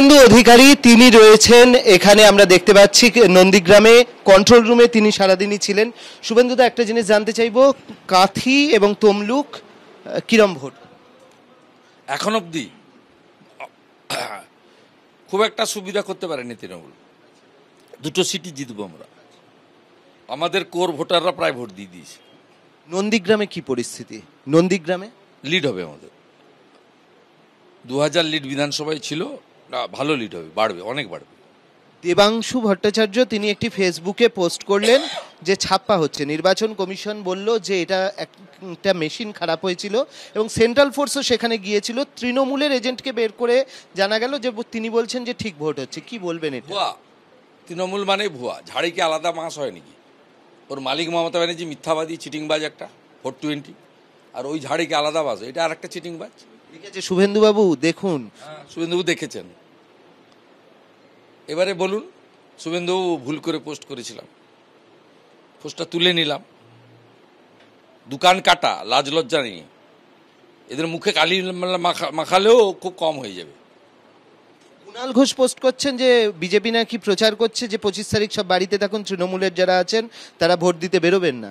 শুভেন্দু অধিকারী তিনি রয়েছেন এখানে, আমরা দেখতে পাচ্ছি নন্দীগ্রামে কন্ট্রোল রুমে তিনি সারাদিনই ছিলেন। শুভেন্দুদা, একটা জিনিস জানতে চাইবো, কাঁথি এবং তমলুক কিরম ভোট? এখন অবধি খুব একটা সুবিধা করতে পারেনি তৃণমূল। দুটো সিটি জিতবো আমরা, আমাদের কোর ভোটাররা প্রায় ভোট দিয়ে দিয়েছে। নন্দীগ্রামে কি পরিস্থিতি? নন্দীগ্রামে লিড হবে আমাদের, 2000 লিড বিধানসভায় ছিল, ভালো লিড হবে, বাড়বে, অনেক বাড়বে। দেবাংশু ভট্টাচার্য তিনি একটি ফেসবুকে পোস্ট করলেন যে ছাপ্পা হচ্ছে, নির্বাচন কমিশন বলল যে এটা একটা মেশিন খারাপ হয়েছিল এবং সেন্ট্রাল ফোর্সও সেখানে গিয়েছিল। তৃণমূলের এজেন্টকে বের করে জানা গেল যে তিনি বলছেন যে ঠিক ভোট হচ্ছে। কি বলবেন? এটা ভুয়া, তৃণমূল মানে ভুয়া। ঝাড়ি কি আলাদা মাস হয় নাকি? ওর মালিক মমতা ব্যানার্জি মিথ্যাবাদী, চিটিংবাজ একটা 420, আর ওই ঝাড়িকে আলাদা বাজ, এটা আর একটা চিটিংবাজ। ঠিক আছে শুভেন্দুবাবু, দেখুন। শুভেন্দুবাবু দেখেছেন, এবারে বলুন। শুভেন্দুবাবু ভুল করে পোস্ট করেছিলাম, পোস্টটা তুলে নিলাম। দোকান কাটা, লাজ লজ্জা নেই, এদের মুখে কালি মাখালেও খুব কম হয়ে যাবে। কুণাল ঘোষ পোস্ট করছেন যে বিজেপি নাকি প্রচার করছে যে 25 তারিখ সব বাড়িতে থাকুন, তৃণমূলের যারা আছেন তারা ভোট দিতে বেরোবেন না।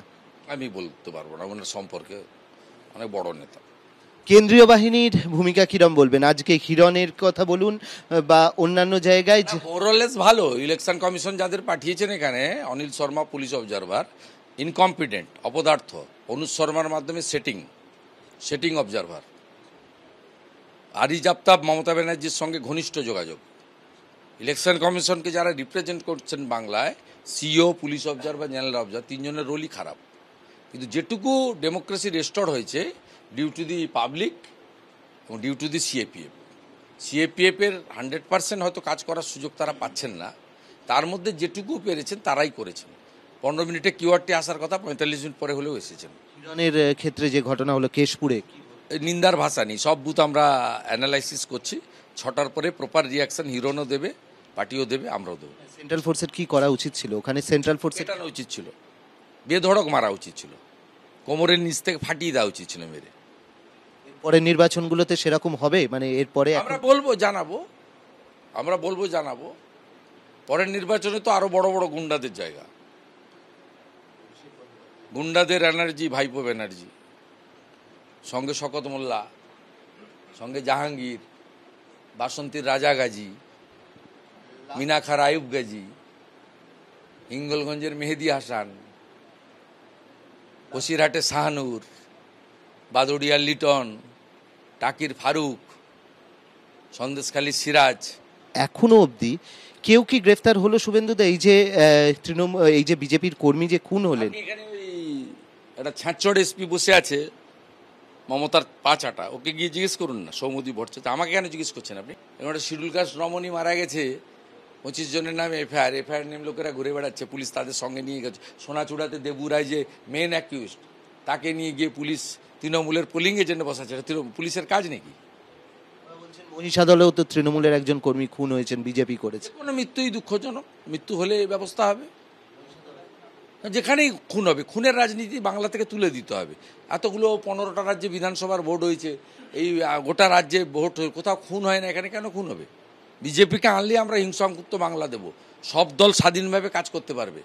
আমি বলতে পারবো না, ওনার সম্পর্কে অনেক বড় নেতা। কেন্দ্রীয় বাহিনীর ভূমিকা কিরম বলবেন? আজকে হিরণের কথা বলুন বা অন্যান্য জায়গায় ওভারঅলেস ভালো। ইলেকশন কমিশন যাদের পাঠিয়েছেন এখানে, Anil Sharma police observer, incompetent, অপদার্থ। অনুজ শর্মার মাধ্যমে সেটিং অবজারভার। আরিজ আফতাব মমতা ব্যানার্জির সঙ্গে ঘনিষ্ঠ যোগাযোগ। ইলেকশন কমিশনকে যারা রিপ্রেজেন্ট করছেন বাংলায়, CO, police observer, general observer, তিনজনের রোলই খারাপ। কিন্তু যেটুকু ডেমোক্রেসি রেস্টোর হয়েছে ডিউ টু দি পাবলিক এবং ডিউ টু দি সিএপিএফের 100% হয়তো কাজ করার সুযোগ তারা পাচ্ছেন না, তার মধ্যে যেটুকু পেরেছেন তারাই করেছেন। 15 মিনিটে কিওয়ার্ডটি আসার কথা, 45 মিনিট পরে হলেও এসেছেন। হিরণের ক্ষেত্রে যে ঘটনা হলো কেশপুরে, নিন্দার ভাষা নেই, সব বুথ আমরা অ্যানালাইসিস করছি। 6টার পরে প্রপার রিয়াকশন হিরণও দেবে, পার্টিও দেবে, আমরাও দেবো। সেন্ট্রাল ফোর্সের কি করা উচিত ছিল ওখানে? সেন্ট্রাল ফোর্সের এটানো উচিত ছিল, বেধড়ক মারা উচিত ছিল, কোমরের নিচ থেকে ফাটিয়ে দেওয়া উচিত ছিল মেরে। পরের নির্বাচনগুলোতে সেরকম হবে? মানে এরপরে আমরা বলবো জানাবো। পরের নির্বাচনে তো আরো বড় বড় গুন্ডাদের জায়গা, গুন্ডাদের এনার্জি, ভাইপো ব্যানার্জি, সঙ্গে শকত মোল্লা, সঙ্গে জাহাঙ্গীর, বাসন্তীর রাজা গাজী, মিনাখার আয়ুব গাজী, হিঙ্গলগঞ্জের মেহেদি হাসান, বসিরহাটে শাহানুর, বাদুড়িয়ার লিটন, টাকির ফারুক, সন্দেশখালী সিরাজ। এখনো অবধি কেউ কি গ্রেফতার হলো শুভেন্দুদা? এই যে বিজেপির কর্মী যে খুন হলেন, এখানে ওই একটা ছাঁচড় এসপি বসে আছে, মমতার পা চাটা, ওকে গিয়ে জিজ্ঞেস করুন না। সৌমদী ভট্টাচার্য, আমাকে কেন জিজ্ঞেস করছেন আপনি? এবং একটা শিডিউল কাস্ট রমণী মারা গেছে, 25 জনের নামে এফআইআর নেম, লোকেরা ঘুরে বেড়াচ্ছে, পুলিশ তাদের সঙ্গে নিয়ে গেছে। সোনাচূড়াতে দেবু রায় যে মেন অ্যাকিউজড, তাকে নিয়ে গিয়ে পুলিশ তৃণমূলের পোলিং এজেন্টে বসাচ্ছে। পুলিশের কাজ নাকি? মহিষাদলেও তো তৃণমূলের একজন কর্মী খুন হয়েছেন, বিজেপি করেছে। কোনো মৃত্যুই দুঃখজনক, মৃত্যু হলে এই ব্যবস্থা হবে। যেখানেই খুন হবে, খুনের রাজনীতি বাংলা থেকে তুলে দিতে হবে। এতগুলো 15টা রাজ্যে বিধানসভার ভোট হয়েছে, এই গোটা রাজ্যে ভোট হয়ে কোথাও খুন হয় না, এখানে কেন খুন হবে? বিজেপিকে আনলে আমরা হিংসামুক্ত বাংলা দেব, সব দল স্বাধীনভাবে কাজ করতে পারবে।